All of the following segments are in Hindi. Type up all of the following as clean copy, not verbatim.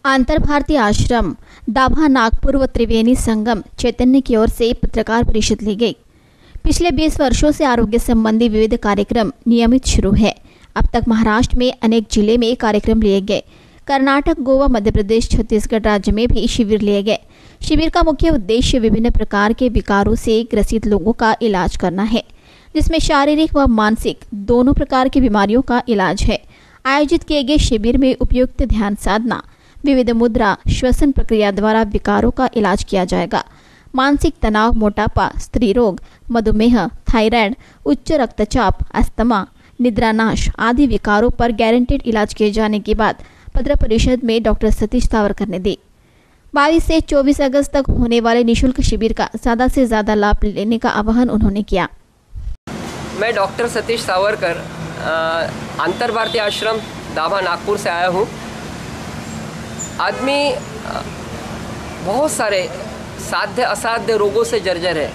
अंतर भारतीय आश्रम दाभा नागपुर व त्रिवेणी संगम चैतन्य की ओर से पत्रकार परिषद ली गई। पिछले 20 वर्षों से आरोग्य संबंधी विविध कार्यक्रम नियमित शुरू है। अब तक महाराष्ट्र में अनेक जिले में कार्यक्रम लिए गए। कर्नाटक, गोवा, मध्य प्रदेश, छत्तीसगढ़ राज्य में भी शिविर लिए गए। शिविर का मुख्य उद्देश्य विभिन्न प्रकार के विकारों से ग्रसित लोगों का इलाज करना है, जिसमें शारीरिक व मानसिक दोनों प्रकार की बीमारियों का इलाज है। आयोजित किए गए शिविर में उपयुक्त ध्यान साधना, विविध मुद्रा, श्वसन प्रक्रिया द्वारा विकारों का इलाज किया जाएगा। मानसिक तनाव, मोटापा, स्त्री रोग, मधुमेह, थायराइड, उच्च रक्तचाप, अस्थमा, निद्रानाश आदि विकारों पर गारंटेड इलाज किए जाने की बात पत्र परिषद में डॉक्टर सतीश सावरकर ने दी। 22 से 24 अगस्त तक होने वाले निःशुल्क शिविर का ज़्यादा से ज़्यादा लाभ लेने का आह्वान उन्होंने किया। मैं डॉक्टर सतीश सावरकर अंतर भारतीय आश्रम दाभा नागपुर से आया हूँ। आदमी बहुत सारे साध्य असाध्य रोगों से जर्जर है।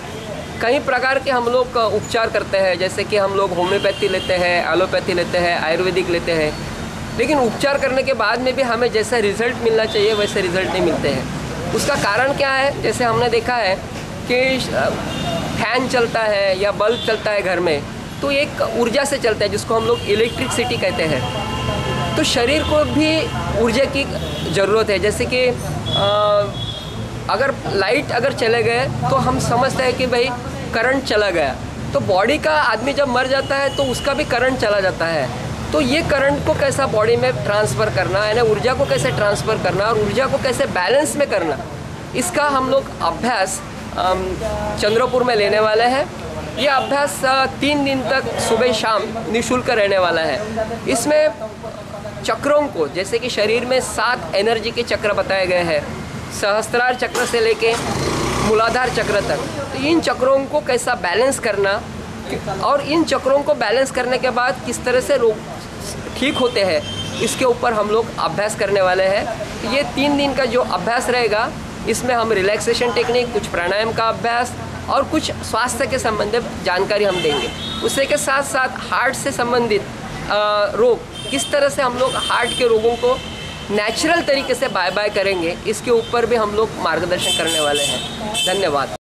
कई प्रकार के हम लोग उपचार करते हैं, जैसे कि हम लोग होम्योपैथी लेते हैं, एलोपैथी लेते हैं, आयुर्वेदिक लेते हैं, लेकिन उपचार करने के बाद में भी हमें जैसा रिजल्ट मिलना चाहिए वैसे रिजल्ट नहीं मिलते हैं। उसका कारण क्या है? जैसे हमने देखा है कि फैन चलता है या बल्ब चलता है घर में, तो एक ऊर्जा से चलता है जिसको हम लोग इलेक्ट्रिसिटी कहते हैं। तो शरीर को भी ऊर्जा की ज़रूरत है। जैसे कि अगर लाइट अगर चले गए तो हम समझते हैं कि भाई करंट चला गया, तो बॉडी का आदमी जब मर जाता है तो उसका भी करंट चला जाता है। तो ये करंट को कैसा बॉडी में ट्रांसफ़र करना, यानी ऊर्जा को कैसे ट्रांसफ़र करना और ऊर्जा को कैसे बैलेंस में करना, इसका हम लोग अभ्यास चंद्रपुर में लेने वाले हैं। ये अभ्यास 3 दिन तक सुबह शाम निःशुल्क रहने वाला है। इसमें चक्रों को, जैसे कि शरीर में 7 एनर्जी के चक्र बताए गए हैं, सहस्त्रार चक्र से लेके मूलाधार चक्र तक, तो इन चक्रों को कैसा बैलेंस करना और इन चक्रों को बैलेंस करने के बाद किस तरह से रोग ठीक होते हैं, इसके ऊपर हम लोग अभ्यास करने वाले हैं। ये 3 दिन का जो अभ्यास रहेगा, इसमें हम रिलैक्सेशन टेक्निक, कुछ प्राणायाम का अभ्यास और कुछ स्वास्थ्य के संबंधित जानकारी हम देंगे। उससे के साथ साथ हार्ट से संबंधित रोग, किस तरह से हम लोग हार्ट के रोगों को नेचुरल तरीके से बाय करेंगे, इसके ऊपर भी हम लोग मार्गदर्शन करने वाले हैं। धन्यवाद।